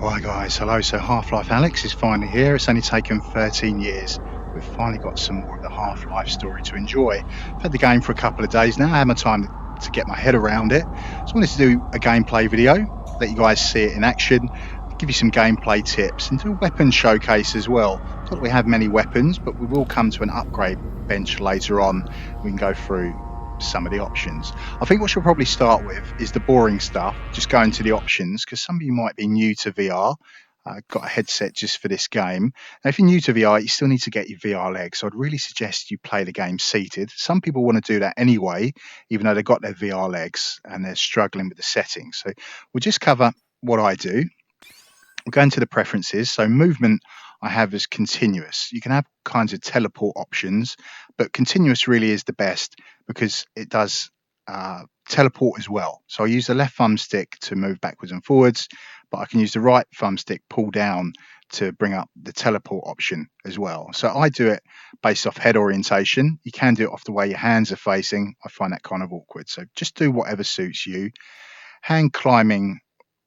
Right guys, hello. So Half-Life Alyx is finally here. It's only taken 13 years. We've finally got some more of the Half-Life story to enjoy. I've had the game for a couple of days now. I had my time to get my head around it. So I wanted to do a gameplay video, let you guys see it in action, give you some gameplay tips and do a weapon showcase as well. Not that we have many weapons, but we will come to an upgrade bench later on. We can go through some of the options. I think what you'll probably start with is the boring stuff, just go into the options, because some of you might be new to VR. Got a headset just for this game. Now, if you're new to VR, you still need to get your VR legs. So I'd really suggest you play the game seated. Some people want to do that anyway, even though they've got their VR legs and they're struggling with the settings. So we'll just cover what I do. We'll go into the preferences. So movement I have as continuous. You can have kinds of teleport options, but continuous really is the best because it does teleport as well. So I use the left thumbstick to move backwards and forwards, but I can use the right thumbstick pull down to bring up the teleport option as well. So I do it based off head orientation. You can do it off the way your hands are facing. I find that kind of awkward. So just do whatever suits you. Hand climbing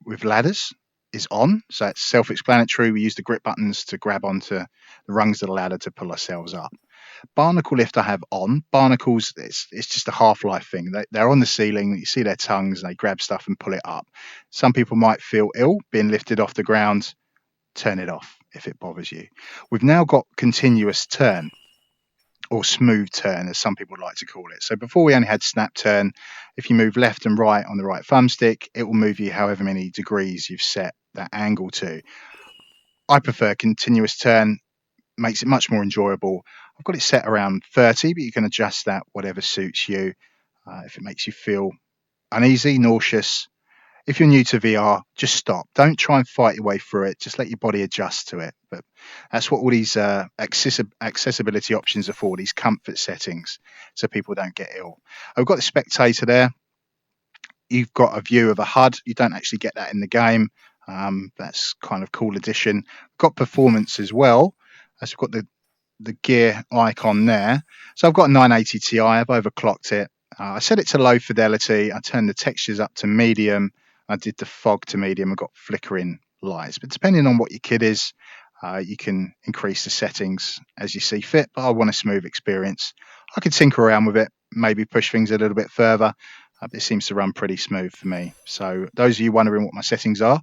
with ladders is on, so it's self-explanatory. We use the grip buttons to grab onto the rungs of the ladder to pull ourselves up. Barnacle lift I have on. Barnacles, it's just a Half-Life thing. They're on the ceiling, you see their tongues, and they grab stuff and pull it up. Some people might feel ill being lifted off the ground. Turn it off if it bothers you. We've now got continuous turn, or smooth turn as some people like to call it. So before we only had snap turn. If you move left and right on the right thumbstick, it will move you however many degrees you've set that angle to. I prefer continuous turn, makes it much more enjoyable. I've got it set around 30, but you can adjust that whatever suits you. If it makes you feel uneasy, nauseous, if you're new to VR, just stop. Don't try and fight your way through it. Just let your body adjust to it. But that's what all these accessibility options are for, these comfort settings, so people don't get ill. I've got the spectator there. You've got a view of a HUD. You don't actually get that in the game. That's kind of cool addition. Got performance as well. As we've got the gear icon there. So I've got a 980 Ti. I've overclocked it. I set it to low fidelity. I turned the textures up to medium. I did the fog to medium. I've got flickering lights. But depending on what your kit is, you can increase the settings as you see fit. But I want a smooth experience. I could tinker around with it, maybe push things a little bit further. But it seems to run pretty smooth for me. So those of you wondering what my settings are,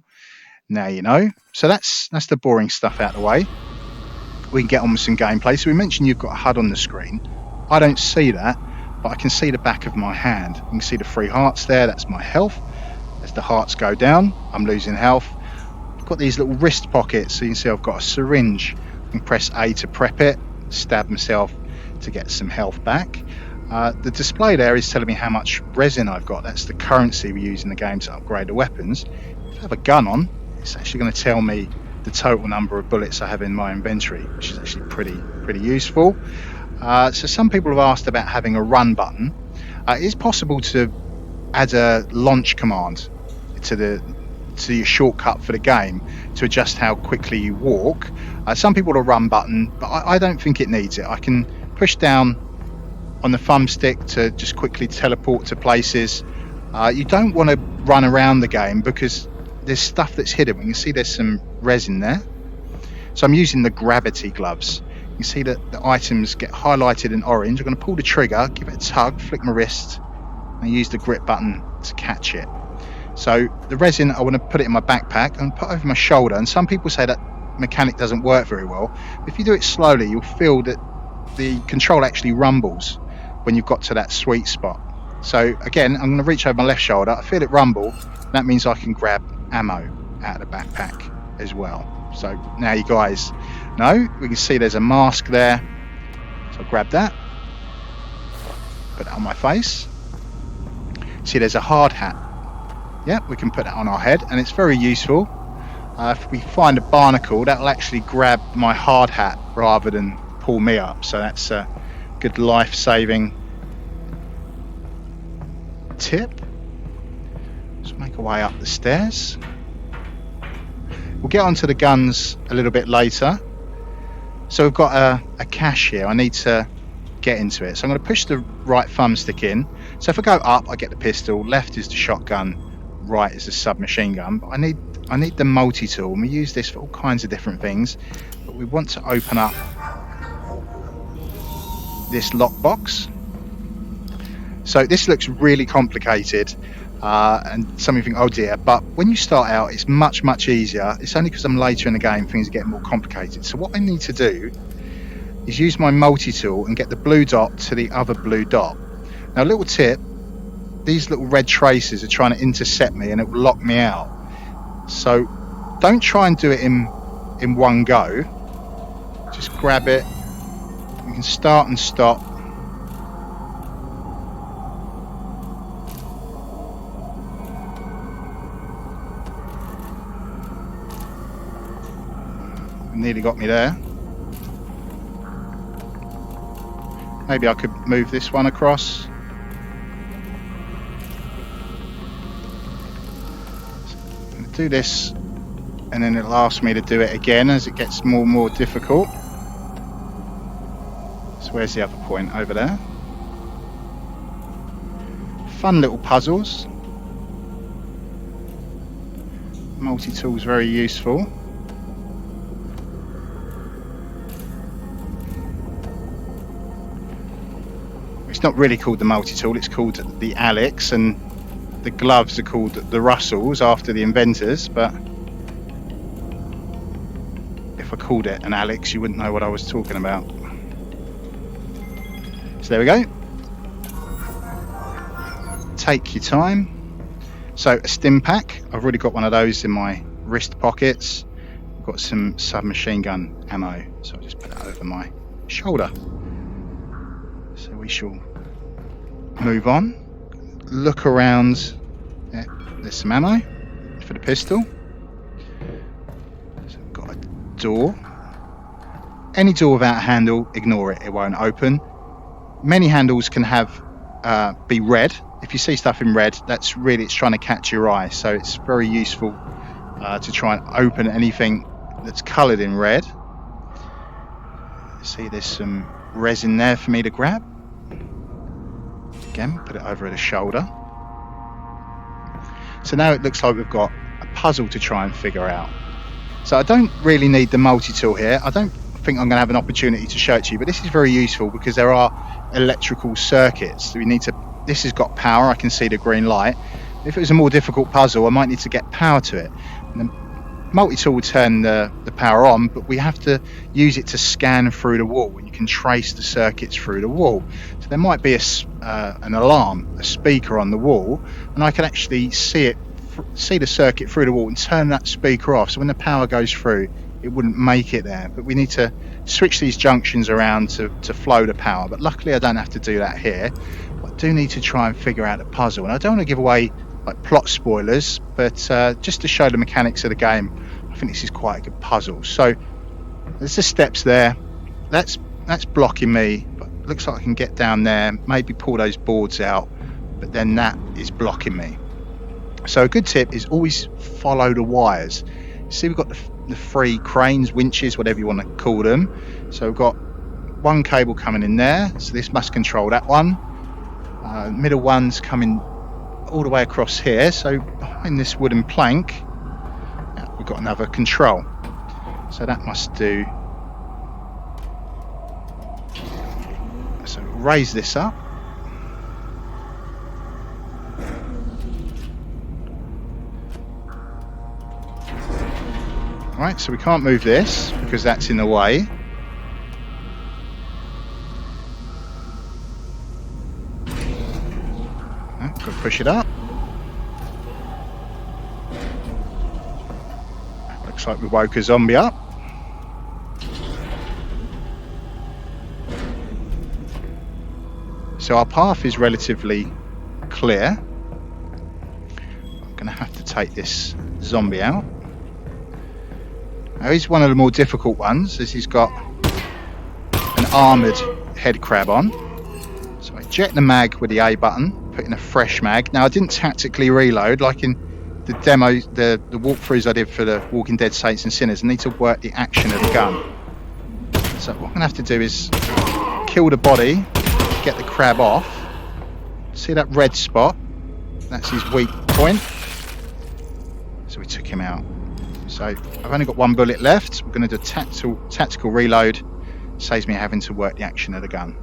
now you know. So that's the boring stuff out of the way. We can get on with some gameplay. So we mentioned you've got a HUD on the screen. I don't see that, but I can see the back of my hand. You can see the 3 hearts there. That's my health. As the hearts go down, I'm losing health. I've got these little wrist pockets, so you can see I've got a syringe. I can press A to prep it, stab myself to get some health back. The display there is telling me how much resin I've got. That's the currency we use in the game to upgrade the weapons. If I have a gun on, it's actually going to tell me the total number of bullets I have in my inventory, which is actually pretty useful. So some people have asked about having a run button. It is possible to add a launch command to your shortcut for the game to adjust how quickly you walk. Some people a run button, but I don't think it needs it. I can push down on the thumbstick to just quickly teleport to places. You don't want to run around the game because there's stuff that's hidden. You can see there's some resin there. So I'm using the grabbity gloves. You can see that the items get highlighted in orange. I'm going to pull the trigger, give it a tug, flick my wrist, and use the grip button to catch it. So the resin, I want to put it in my backpack and put over my shoulder. And some people say that mechanic doesn't work very well. If you do it slowly, you'll feel that the control actually rumbles when you've got to that sweet spot. So again, I'm going to reach over my left shoulder. I feel it rumble. That means I can grab ammo out of the backpack as well. So now you guys know. We can see there's a mask there. So I'll grab that. Put that on my face. See, there's a hard hat. Yeah, we can put that on our head, and it's very useful. If we find a barnacle, that'll actually grab my hard hat rather than pull me up. So that's a good life-saving tip. Let's make our way up the stairs. We'll get onto the guns a little bit later. So we've got a cache here. I need to get into it. So I'm going to push the right thumbstick in. So if I go up, I get the pistol. Left is the shotgun. right as a submachine gun, but I need the multi-tool, and we use this for all kinds of different things. But we want to open up this lockbox. So this looks really complicated, and some of you think, oh dear, but when you start out it's much easier. It's only because I'm later in the game things are getting more complicated. So what I need to do is use my multi-tool and get the blue dot to the other blue dot. Now, a little tip, these little red traces are trying to intercept me and it will lock me out. So don't try and do it in one go. Just grab it. You can start and stop. Nearly got me there. Maybe I could move this one across. Do this, and then it'll ask me to do it again as it gets more and more difficult. So where's the other point? Over there. Fun little puzzles. Multi-tool is very useful. It's not really called the multi-tool, it's called the Alyx, and the gloves are called the Russells after the inventors, but if I called it an Alyx you wouldn't know what I was talking about. So there we go. Take your time. So a stim pack, I've already got one of those in my wrist pockets. I've got some submachine gun ammo, so I'll just put it over my shoulder. So we shall move on. Look around. Yeah, there's some ammo for the pistol. So we've got a door. Any door without a handle, ignore it, it won't open. Many handles can have be red. If you see stuff in red, that's really, it's trying to catch your eye, so it's very useful to try and open anything that's coloured in red. See, there's some resin there for me to grab. Again, put it over the shoulder. So now it looks like we've got a puzzle to try and figure out. So I don't really need the multi-tool here. I don't think I'm going to have an opportunity to show it to you, but this is very useful because there are electrical circuits. We need to. This has got power. I can see the green light. If it was a more difficult puzzle, I might need to get power to it. And the multi-tool will turn the power on, but we have to use it to scan through the wall, and you can trace the circuits through the wall. So there might be an alarm, a speaker on the wall, and I can actually see the circuit through the wall and turn that speaker off. So when the power goes through, it wouldn't make it there. But we need to switch these junctions around to flow the power. But luckily, I don't have to do that here. But I do need to try and figure out the puzzle, and I don't want to give away like plot spoilers, but just to show the mechanics of the game, I think this is quite a good puzzle. So there's the steps there. That's blocking me, but it looks like I can get down there, maybe pull those boards out, but then that is blocking me. So a good tip is always follow the wires. See, we've got the three cranes, winches, whatever you want to call them. So we've got one cable coming in there, so this must control that one. Middle one's coming all the way across here, so behind this wooden plank we've got another control, so that must do. So raise this up, right, so we can't move this because that's in the way. Got to push it up. Looks like we woke a zombie up. So our path is relatively clear. I'm going to have to take this zombie out. Now he's one of the more difficult ones, as he's got an armoured head crab on. So I eject the mag with the A button. Put in a fresh mag. Now I didn't tactically reload like in the demo, the walkthroughs I did for the Walking Dead Saints and Sinners. I need to work the action of the gun. So what I'm gonna have to do is kill the body, get the crab off. See that red spot? That's his weak point. So we took him out. So I've only got one bullet left. We're going to do a tactical reload. Saves me having to work the action of the gun.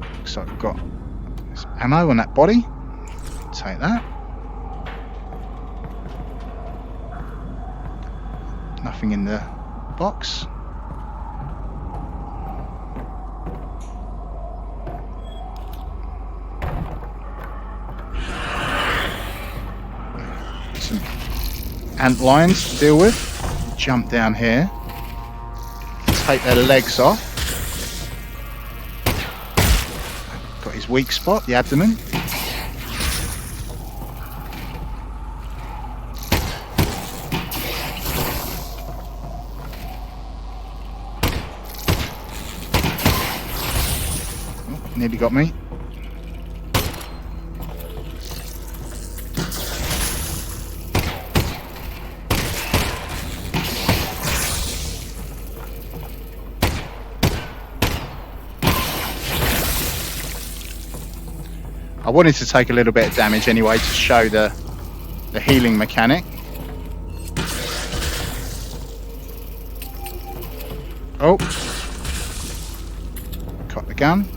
Looks like we've got some ammo on that body. Take that. Nothing in the box. Some ant lions to deal with. Jump down here. Take their legs off. Got his weak spot, the abdomen. Oh, nearly got me. I wanted to take a little bit of damage anyway to show the healing mechanic. Oh, got the gun.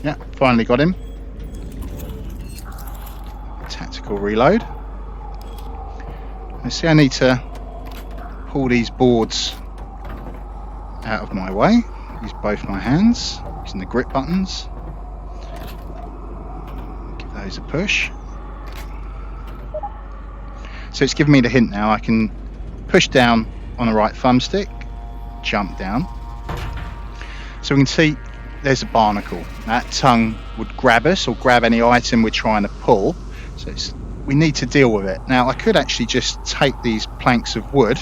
Yeah, finally got him. Tactical reload. I see I need to pull these boards out of my way. Use both my hands, using the grip buttons. Give those a push. So it's given me the hint now. I can push down on the right thumbstick, jump down. So we can see there's a barnacle. That tongue would grab us or grab any item we're trying to pull. So we need to deal with it. Now I could actually just take these planks of wood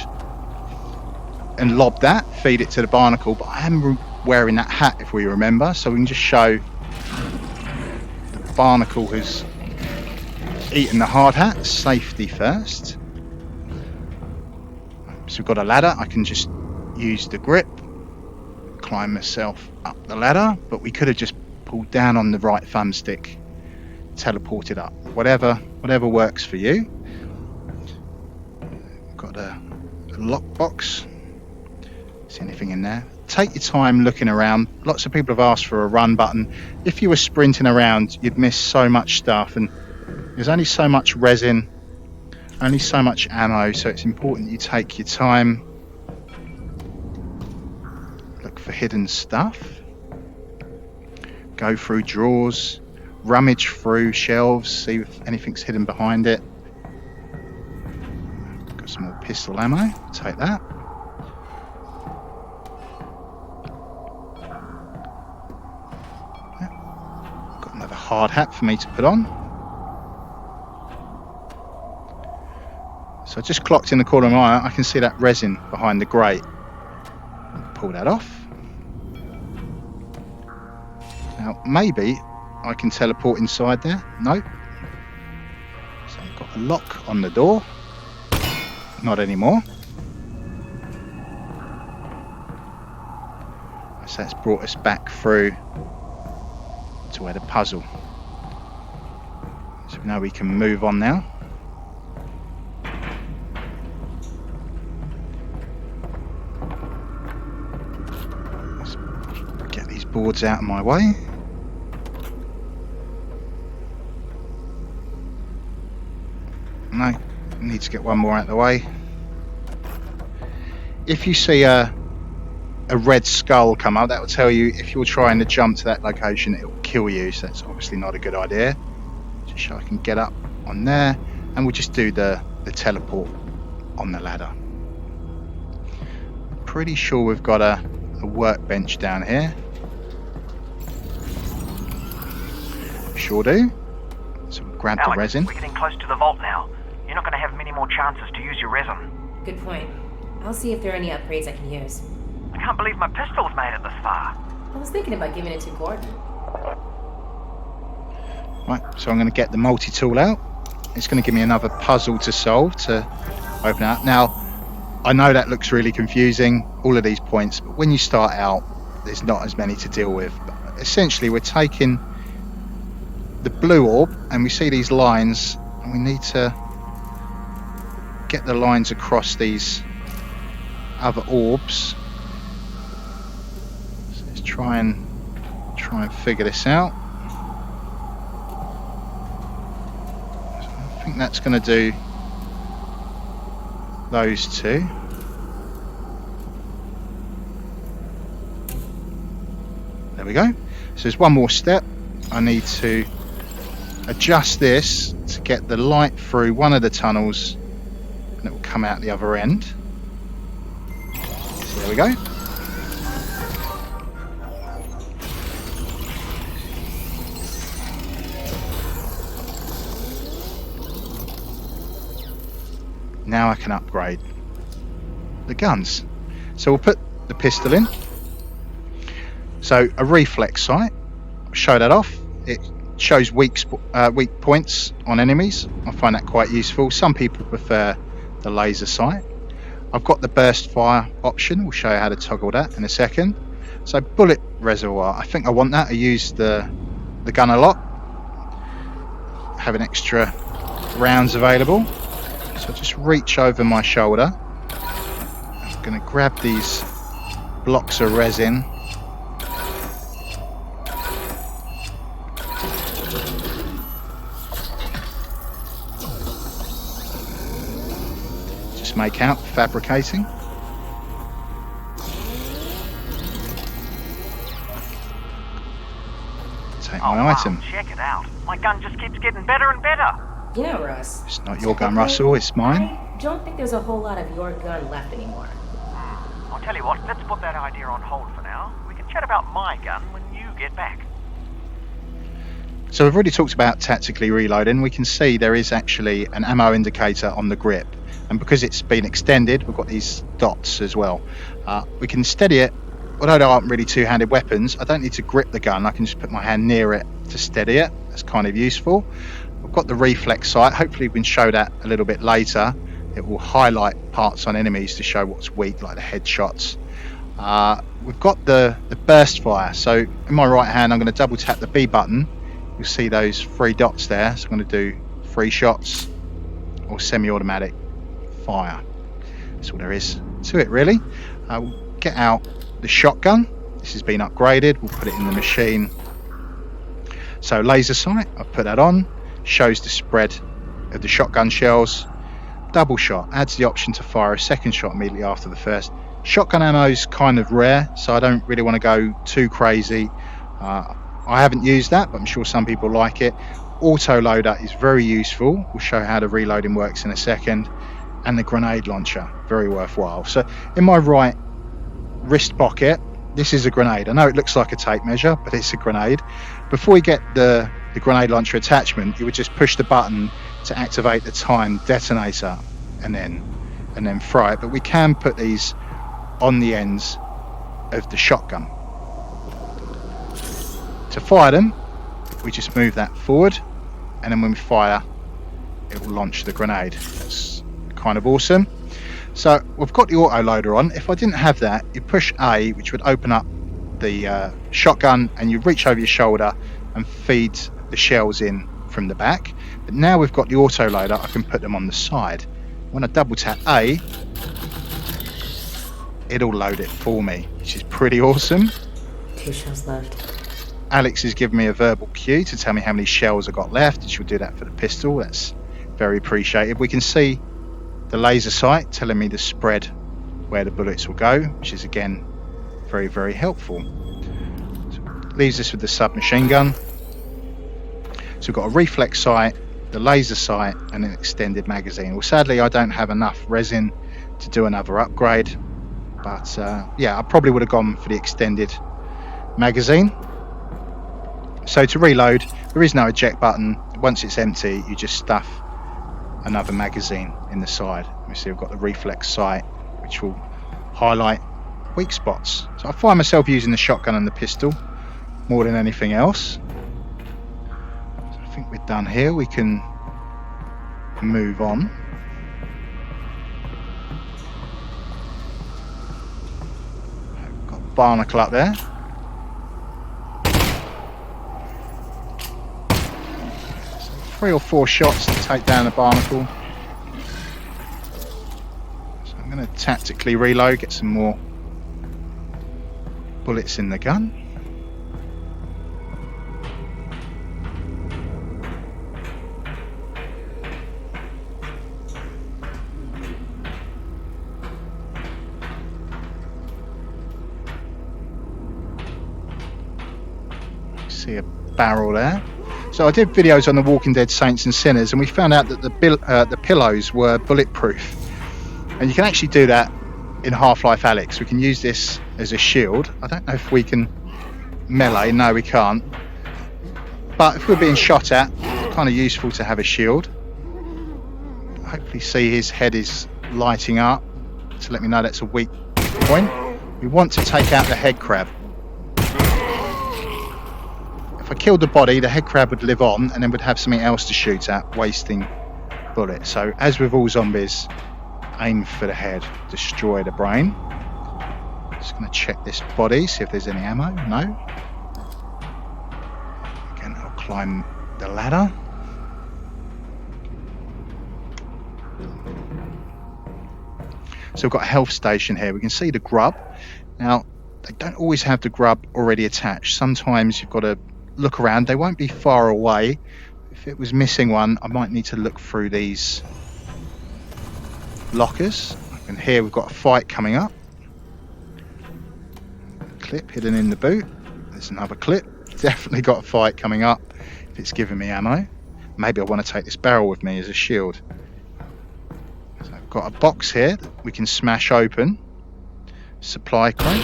and lob that, feed it to the barnacle, but I am wearing that hat if we remember, so we can just show the barnacle has eaten the hard hat. Safety first. So we've got a ladder. I can just use the grip, climb myself up the ladder, but we could have just pulled down on the right thumbstick, teleported up. Whatever works for you. Got a lockbox. See anything in there? Take your time looking around. Lots of people have asked for a run button. If you were sprinting around, you'd miss so much stuff, and there's only so much resin, only so much ammo, so it's important you take your time. Look for hidden stuff. Go through drawers, rummage through shelves, see if anything's hidden behind it. Got some more pistol ammo, take that. Got another hard hat for me to put on. So I just clocked in the corner of my eye, I can see that resin behind the grate. Pull that off. Now maybe I can teleport inside there. Nope. So I've got a lock on the door. Not anymore. So that's brought us back through to where the puzzle. So now we can move on now. Let's get these boards out of my way. No, need to get one more out of the way. If you see a red skull come up, that will tell you if you're trying to jump to that location, it will kill you, so that's obviously not a good idea. Just so I can get up on there, and we'll just do the teleport on the ladder. Pretty sure we've got a workbench down here. Sure do. So we'll grab Alyx, the resin. We're getting close to the vault now. You're not going to have many more chances to use your resin. Good point. I'll see if there are any upgrades I can use. I can't believe my pistol's made it this far. I was thinking about giving it to Gordon. Right, so I'm going to get the multi-tool out. It's going to give me another puzzle to solve to open up. Now, I know that looks really confusing, all of these points, but when you start out, there's not as many to deal with. But essentially, we're taking the blue orb, and we see these lines, and we need to get the lines across these other orbs. So let's try and figure this out. I think that's going to do those two. There we go. So there's one more step. I need to adjust this to get the light through one of the tunnels, and it will come out the other end. So there we go. Now I can upgrade the guns. So we'll put the pistol in. So a reflex sight, show that off. It shows weak points on enemies. I find that quite useful. Some people prefer the laser sight. I've got the burst fire option. We'll show you how to toggle that in a second. So bullet reservoir, I think I want that. I use the gun a lot. Having extra rounds available. So just reach over my shoulder. I'm going to grab these blocks of resin. Just make out fabricating. Take my item. Check it out. My gun just keeps getting better and better. Yeah, Russ. It's not your gun, Russell, it's mine. I don't think there's a whole lot of your gun left anymore. I'll tell you what, let's put that idea on hold for now. We can chat about my gun when you get back. So we've already talked about tactically reloading. We can see there is actually an ammo indicator on the grip, and because it's been extended, we've got these dots as well. We can steady it. Although they aren't really two-handed weapons, I don't need to grip the gun. I can just put my hand near it to steady it. That's kind of useful. We've got the reflex sight. Hopefully we can show that a little bit later. It will highlight parts on enemies to show what's weak, like the headshots. We've got the burst fire. So in my right hand, I'm going to double tap the B button. You'll see those 3 dots there. So I'm going to do 3 shots or semi-automatic fire. That's all there is to it, really. We'll get out the shotgun. This has been upgraded. We'll put it in the machine. So laser sight, I've put that on. Shows the spread of the shotgun shells. Double shot adds the option to fire a second shot immediately after the first. Shotgun ammo is kind of rare, so I don't really want to go too crazy. I haven't used that, but I'm sure some people like it. Auto loader is very useful. We'll show how the reloading works in a second. And the grenade launcher, very worthwhile. So in my right wrist pocket, this is a grenade. I know it looks like a tape measure, but it's a grenade. Before we get the grenade launcher attachment, you would just push the button to activate the timed detonator and then fry it. But we can put these on the ends of the shotgun. To fire them, we just move that forward, and then when we fire, it will launch the grenade. That's kind of awesome. So we've got the auto loader on. If I didn't have that, you push A, which would open up the shotgun, and you reach over your shoulder and feed the shells in from the back. But now we've got the auto loader, I can put them on the side. When I double tap A, it'll load it for me, which is pretty awesome. 2 shells left. Alyx has given me a verbal cue to tell me how many shells I've got left, and she'll do that for the pistol. That's very appreciated. We can see the laser sight telling me the spread where the bullets will go, which is again very, very helpful. So leaves us with the submachine gun. So we've got a reflex sight, the laser sight, and an extended magazine. Well, sadly I don't have enough resin to do another upgrade, but yeah, I probably would have gone for the extended magazine. So to reload, there is no eject button. Once it's empty, you just stuff another magazine in the side. You see, I've got the reflex sight, which will highlight weak spots. So I find myself using the shotgun and the pistol more than anything else. So I think we're done here. We can move on. Got a barnacle up there. So 3 or 4 shots to take down the barnacle. So I'm going to tactically reload, get some more bullets in the gun. See a barrel there. So I did videos on the Walking Dead Saints and Sinners, and we found out that the pillows were bulletproof, and you can actually do that in Half-Life Alyx. We can use this as a shield. I don't know if we can melee. No, we can't. But if we're being shot at, it's kind of useful to have a shield. Hopefully see his head is lighting up to let me know that's a weak point. We want to take out the headcrab. If I killed the body, the headcrab would live on, and then would have something else to shoot at, wasting bullets. So, as with all zombies, aim for the head, destroy the brain. Just going to check this body, see if there's any ammo. No. Again, I'll climb the ladder. So we've got a health station here. We can see the grub. Now, they don't always have the grub already attached. Sometimes you've got to look around. They won't be far away. If it was missing one, I might need to look through these lockers. And here we've got a fight coming up. Clip hidden in the boot. There's another clip. Definitely got a fight coming up if it's giving me ammo. Maybe I want to take this barrel with me as a shield. So I've got a box here that we can smash open. Supply crate.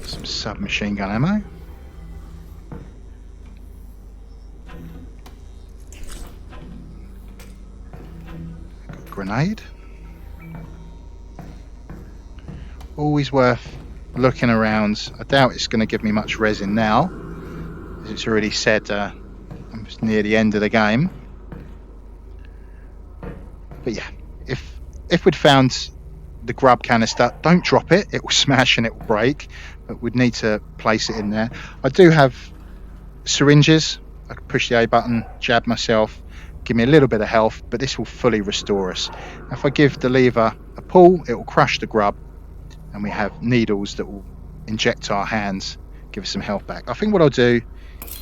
Some submachine gun ammo. Grenade. Always worth looking around. I doubt it's going to give me much resin now, as it's already said I'm near the end of the game. But yeah, if we'd found the grub canister, don't drop it, it will smash and it will break, but we'd need to place it in there. I do have syringes. I can push the A button, jab myself, give me a little bit of health, but this will fully restore us. If I give the lever a pull, it will crush the grub, and we have needles that will inject our hands, give us some health back. I think what I'll do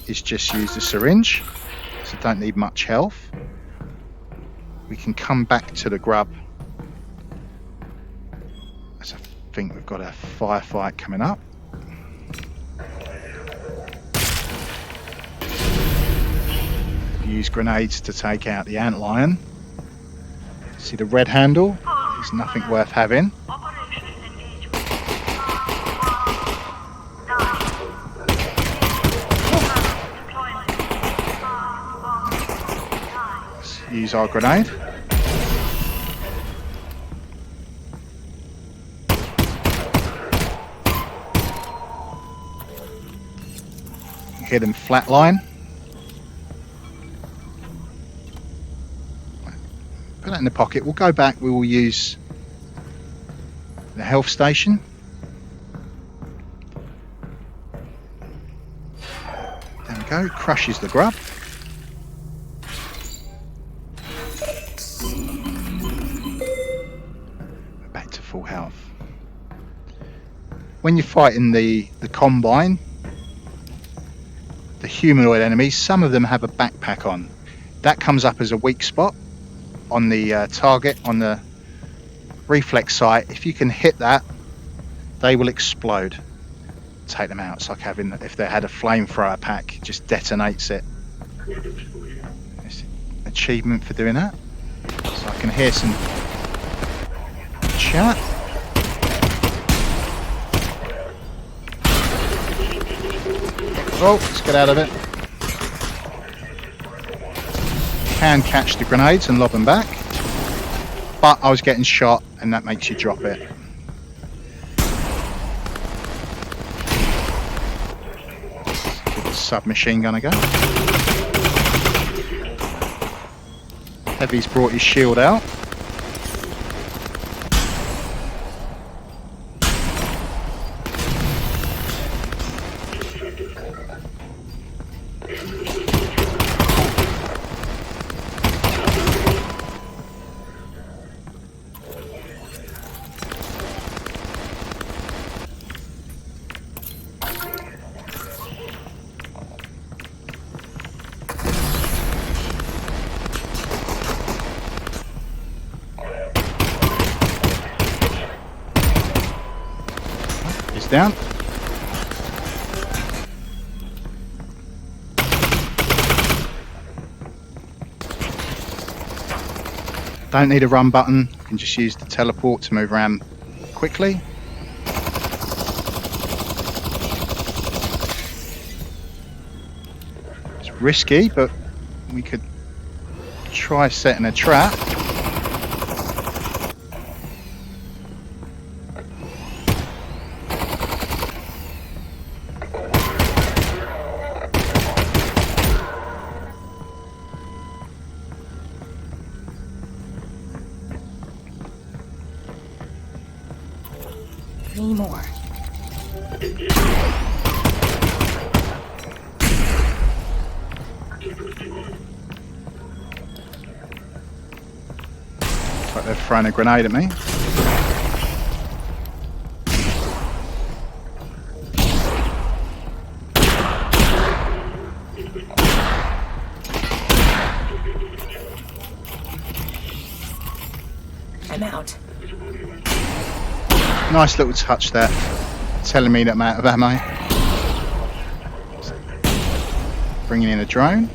is just use the syringe, so I don't need much health. We can come back to the grub, as I think we've got a firefight coming up. Use grenades to take out the antlion. See the red handle? There's nothing worth having. Let's use our grenade. Hit him flatline. Put that in the pocket. We'll go back. We will use the health station. There we go. Crushes the grub. Back to full health. When you're fighting the combine, the humanoid enemies, some of them have a backpack on. That comes up as a weak spot on the target, on the reflex sight. If you can hit that, they will explode. Take them out. It's like having, if they had a flamethrower pack, just detonates it. It's an achievement for doing that. So I can hear some chat. Oh, let's get out of it. Can catch the grenades and lob them back, but I was getting shot, and that makes you drop it. Give the submachine gun again. Heavy's brought his shield out. Down. Don't need a run button, you can just use the teleport to move around quickly. It's risky, but we could try setting a trap. Three more. Looks like they're throwing a grenade at me. I'm out. Nice little touch there, telling me that I'm out of ammo. Bringing in a drone.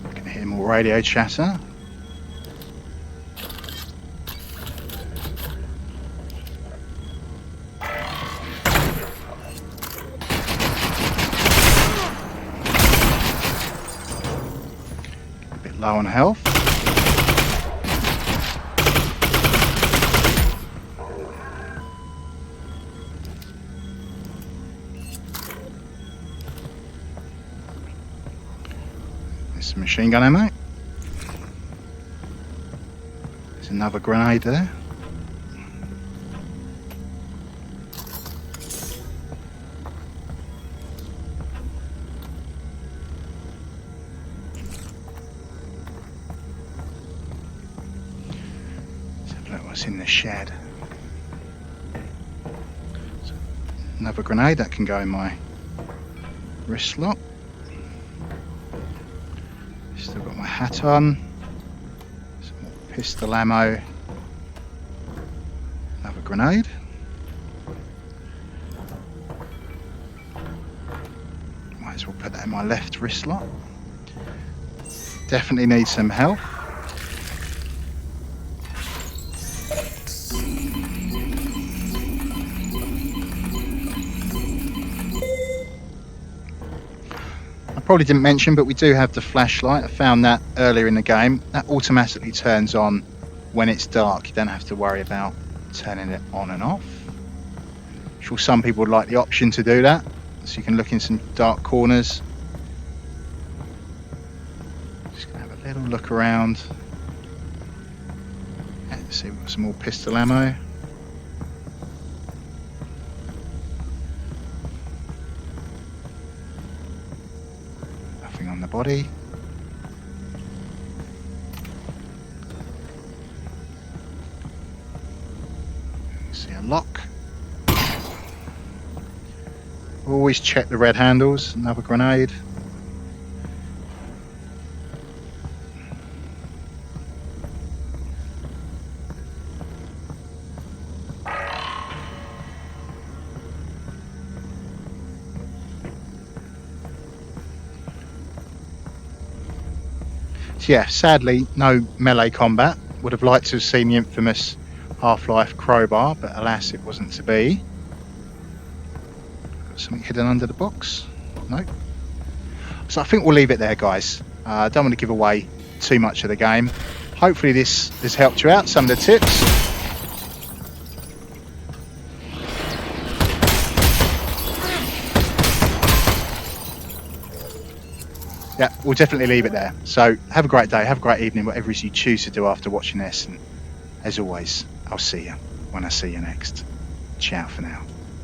I can hear more radio chatter. Low on health. There's some machine gun ammo. There's another grenade there. What's in the shed? So another grenade that can go in my wrist lock. Still got my hat on. Some more pistol ammo. Another grenade. Might as well put that in my left wrist lock. Definitely need some health. Probably didn't mention, but we do have the flashlight. I found that earlier in the game. That automatically turns on when it's dark. You don't have to worry about turning it on and off. I'm sure some people would like the option to do that, so you can look in some dark corners. Just gonna have a little look around. Let's see, we've got some more pistol ammo. On the body. See a lock. Always check the red handles. Another grenade. Yeah, sadly, no melee combat. Would have liked to have seen the infamous Half-Life crowbar, but alas, it wasn't to be. Something hidden under the box? No. So I think we'll leave it there, guys. I don't want to give away too much of the game. Hopefully this has helped you out, some of the tips. Yeah, we'll definitely leave it there. So have a great day, have a great evening, whatever it is you choose to do after watching this. And as always, I'll see you when I see you next. Ciao for now.